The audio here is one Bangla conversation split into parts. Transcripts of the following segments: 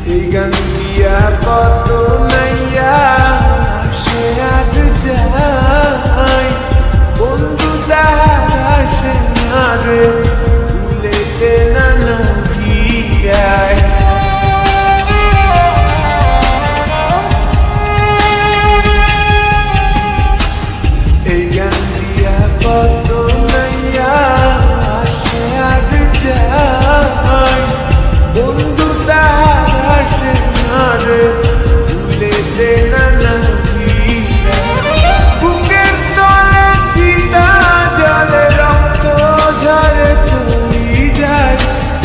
এই গান দিয়া কত নাইয়া সে আজ যায় বন্ধু তাহার আসে না রে ভুলেতে না নহিয়ায় এই গান দিয়া কত নাইয়া সে আজ যায় বন্ধু তাহার আসে না রে ভুলেতে না বুকের তলে চিতা জলে রক্ত ঝরে চলি যায়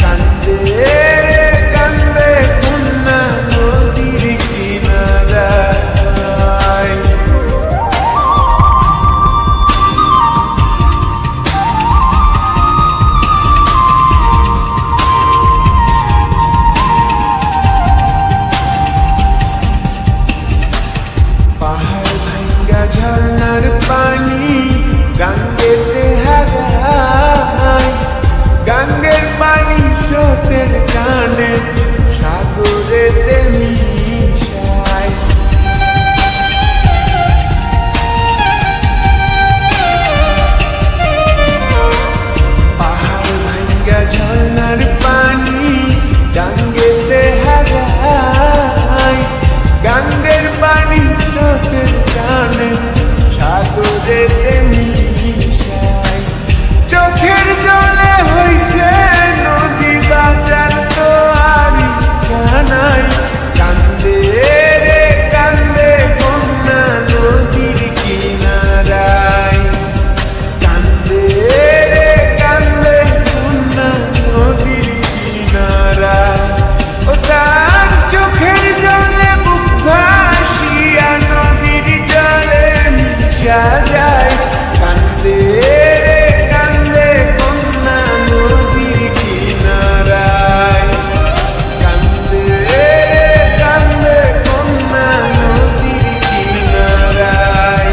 কান্দে কান্দে কন্যা নদীর কিনারায় পাহাড় ভাঙ্গা ঝর্ণার পানি গাঙ্গেতে হারায় গাঙ্গের পানি স্রোতের টানে সাগরেতে মিশায় পাহাড় ভাঙ্গা ঝর্ণার পানি গাঙ্গেতে হারায় গাঙ্গের পানি স্রোতের টানে সাগরেতে মিশায় চোখের জলে হইছে নদী বাজার তো আর ইচ্ছা নাই কান্দে রে কান্দে কন্যা নদীর কিনারায় কান্দে রে কান্দে কন্যা নদীর কিনারায় ও তার চোখের জলে বুক ভাসিয়া নদীর জলে মিশা যায় কান্দে রে কান্দে কন্যা নদীর কিনারায় কান্দে রে কান্দে কন্যা নদীর কিনারায়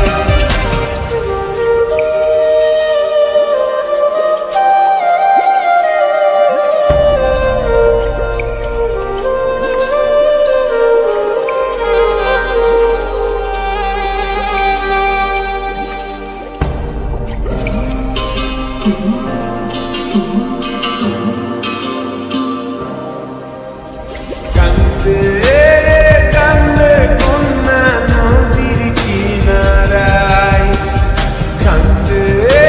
কান্দে রে কান্দে কন্যা নদীর কিনারায় কান্দে রে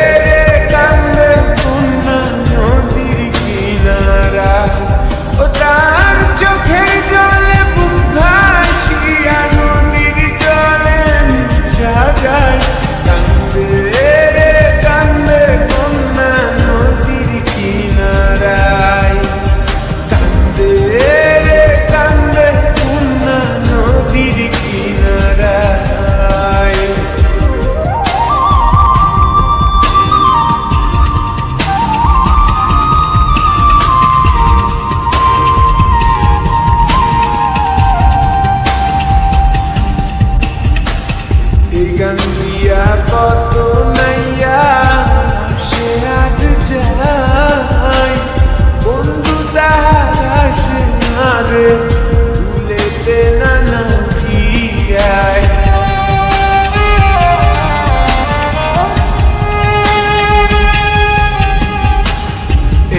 কান্দে কন্যা নদীর কিনারায় ও তার চোখের জলে বুক ভাসিয়া নদীর জলে মিশা যায় কান্দে রে কান্দে কন্যা নদীর কিনারায় কান্দে রে কান্দে কন্যা নদীর কিনারায় এই গান দিয়া কত নাইয়া সে আজ যায় বন্ধু তাহার আসে না রে ভুলেতে না নহিয়ায়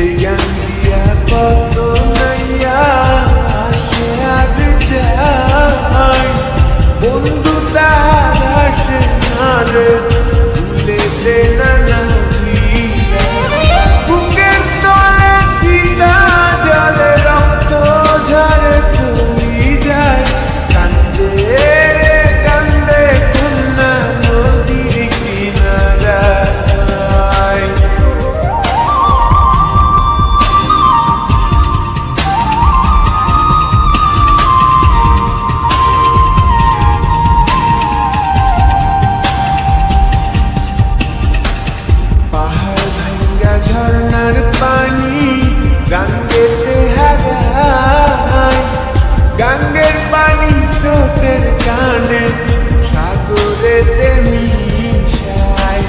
এই গান দিয়া কত নাইয়া সে আজ যায় বন্ধু তাহার আসে না রে ভুলেতে না বুকের তলে চিতা জলে রক্ত ঝরে চলি যায় কান্দে রে কান্দে কন্যা নদীর কিনারায় পাহাড় ভাঙ্গা ঝর্ণার পানি গাঙ্গেতে হারায় গাঙ্গের পানি স্রোতের টানে সাগরেতে মিশায়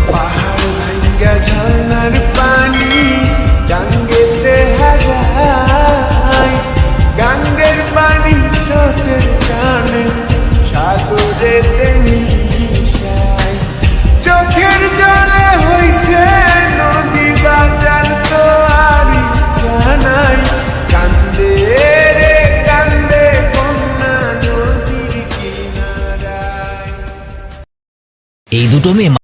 পাহাড় দুটো মেয়ে